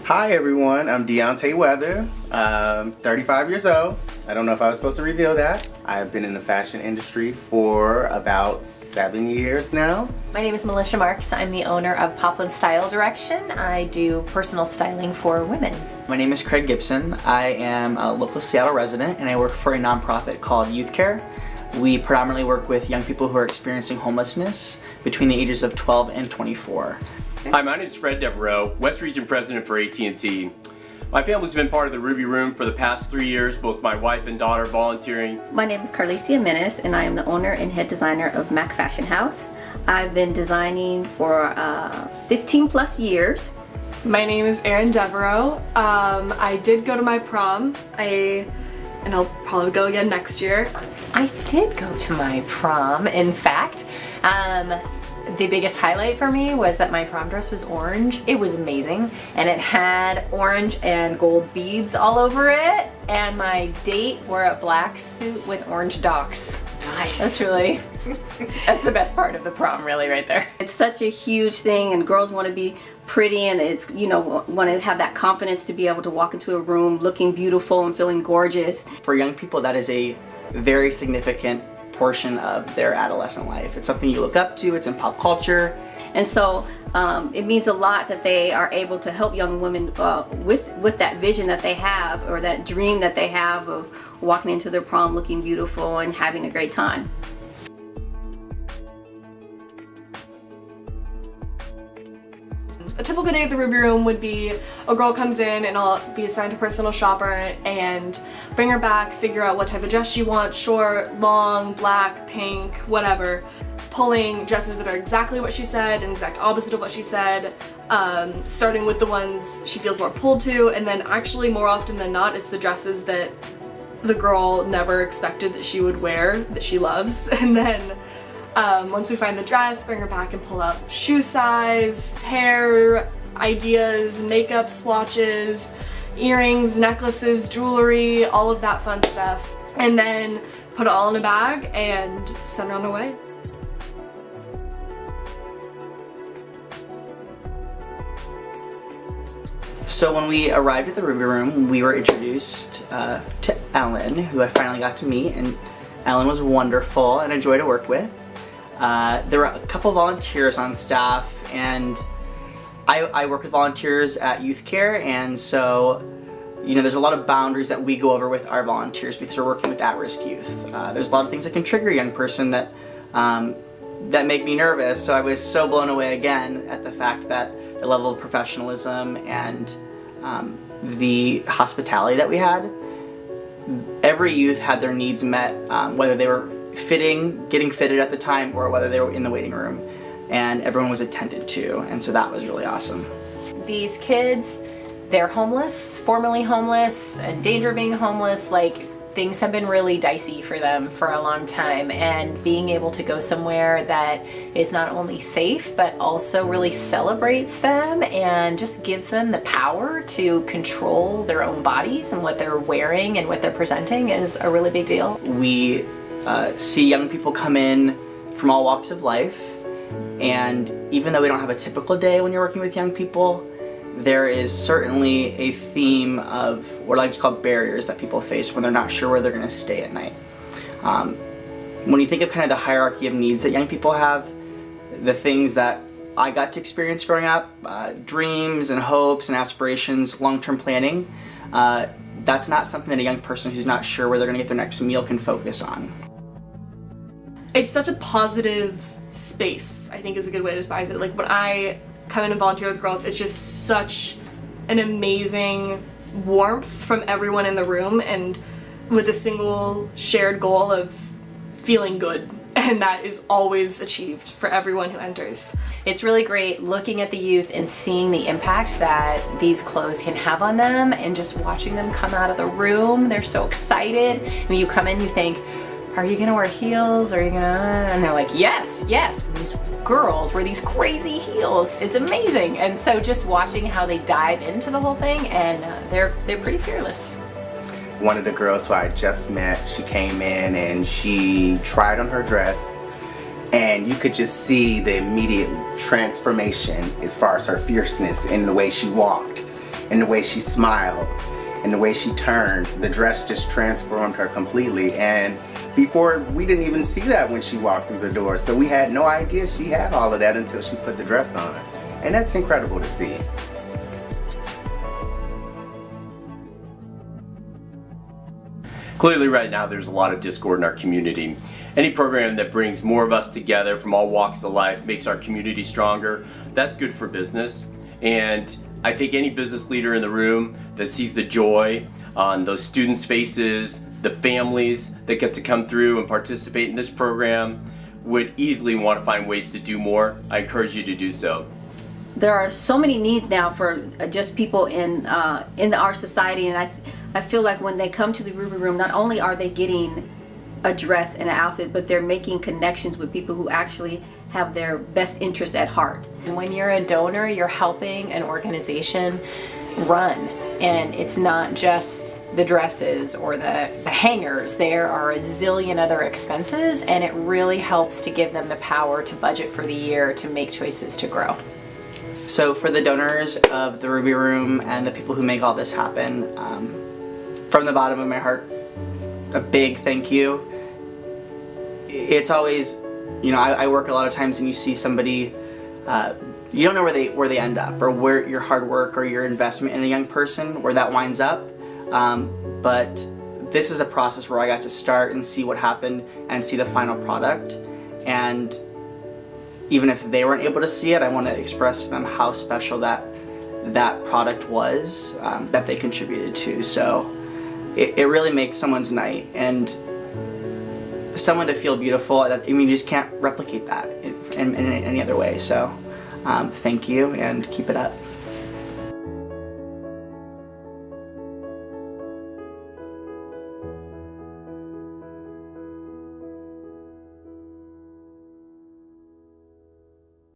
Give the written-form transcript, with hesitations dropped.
Hi everyone, I'm Deontay Weather, 35 years old. I don't know if I was supposed to reveal that. I've been in the fashion industry for about 7 years now. My name is Melissa Marks. I'm the owner of Poplin Style Direction. I do personal styling for women. My name is Craig Gibson. I am a local Seattle resident and I work for a nonprofit called Youth Care. We predominantly work with young people who are experiencing homelessness between the ages of 12 and 24. Hi, my name is Fred Devereaux, West Region President for AT&T. My family's been part of the Ruby Room for the past 3 years, both my wife and daughter volunteering. My name is Carlicia Menace and I am the owner and head designer of Mac Fashion House. I've been designing for 15 plus years. My name is Erin Devereaux. I did go to my prom, and I'll probably go again next year. I did go to my prom, in fact. The biggest highlight for me was that my prom dress was orange. It was amazing, and it had orange and gold beads all over it, and my date wore a black suit with orange docks. Nice. That's the best part of the prom, really, right there. It's such a huge thing, and girls want to be pretty, and it's, you know, want to have that confidence to be able to walk into a room looking beautiful and feeling gorgeous. For young people, that is a very significant portion of their adolescent life. It's something you look up to, it's in pop culture. And so it means a lot that they are able to help young women with that vision that they have, or that dream that they have of walking into their prom looking beautiful and having a great time. A typical day at the Ruby Room would be a girl comes in and I'll be assigned a personal shopper and bring her back, figure out what type of dress she wants, short, long, black, pink, whatever. Pulling dresses that are exactly what she said and exact opposite of what she said, starting with the ones she feels more pulled to, and then actually more often than not it's the dresses that the girl never expected that she would wear, that she loves, and then once we find the dress, bring her back and pull out shoe size, hair ideas, makeup swatches, earrings, necklaces, jewelry, all of that fun stuff. And then put it all in a bag and send her on her way. So when we arrived at the Ruby Room, we were introduced to Ellen, who I finally got to meet, and Ellen was wonderful and a joy to work with. There were a couple volunteers on staff, and I work with volunteers at Youth Care, and so, you know, there's a lot of boundaries that we go over with our volunteers because we're working with at-risk youth. There's a lot of things that can trigger a young person that make me nervous, so I was so blown away again at the fact that the level of professionalism and the hospitality that we had. Every youth had their needs met, whether they were getting fitted at the time, or whether they were in the waiting room, and everyone was attended to, and so that was really awesome. These kids, they're homeless, formerly homeless, in danger of being homeless, like things have been really dicey for them for a long time, and being able to go somewhere that is not only safe but also really celebrates them and just gives them the power to control their own bodies and what they're wearing and what they're presenting is a really big deal. We see young people come in from all walks of life, and even though we don't have a typical day when you're working with young people, there is certainly a theme of what I like to call barriers that people face when they're not sure where they're going to stay at night. When you think of kind of the hierarchy of needs that young people have, the things that I got to experience growing up, dreams and hopes and aspirations, long-term planning, that's not something that a young person who's not sure where they're going to get their next meal can focus on. It's such a positive space, I think is a good way to describe it. Like when I come in and volunteer with girls, it's just such an amazing warmth from everyone in the room, and with a single shared goal of feeling good, and that is always achieved for everyone who enters. It's really great looking at the youth and seeing the impact that these clothes can have on them, and just watching them come out of the room. They're so excited. When you come in, you think, are you gonna wear heels? Are you gonna, and they're like, yes, yes. These girls wear these crazy heels. It's amazing. And so just watching how they dive into the whole thing, and they're pretty fearless. One of the girls who I just met, she came in and she tried on her dress, and you could just see the immediate transformation as far as her fierceness in the way she walked, in the way she smiled, and the way she turned. The dress just transformed her completely, and before, we didn't even see that when she walked through the door, so we had no idea she had all of that until she put the dress on, and that's incredible to see. Clearly right now there's a lot of discord in our community. Any program that brings more of us together from all walks of life, makes our community stronger, that's good for business. And I think any business leader in the room that sees the joy on those students' faces, the families that get to come through and participate in this program, would easily want to find ways to do more. I encourage you to do so. There are so many needs now for just people in our society, and I feel like when they come to the Ruby Room, not only are they getting a dress and an outfit, but they're making connections with people who actually have their best interest at heart. And when you're a donor, you're helping an organization run, and it's not just the dresses or the hangers. There are a zillion other expenses, and it really helps to give them the power to budget for the year, to make choices to grow. So for the donors of the Ruby Room and the people who make all this happen, from the bottom of my heart, a big thank you. It's always, you know, I work a lot of times and you see somebody, you don't know where they end up, or where your hard work or your investment in a young person, where that winds up. But this is a process where I got to start and see what happened and see the final product. And even if they weren't able to see it, I want to express to them how special that product was, that they contributed to. So it really makes someone's night, and someone to feel beautiful. I mean, you just can't replicate that in any other way. So thank you, and keep it up.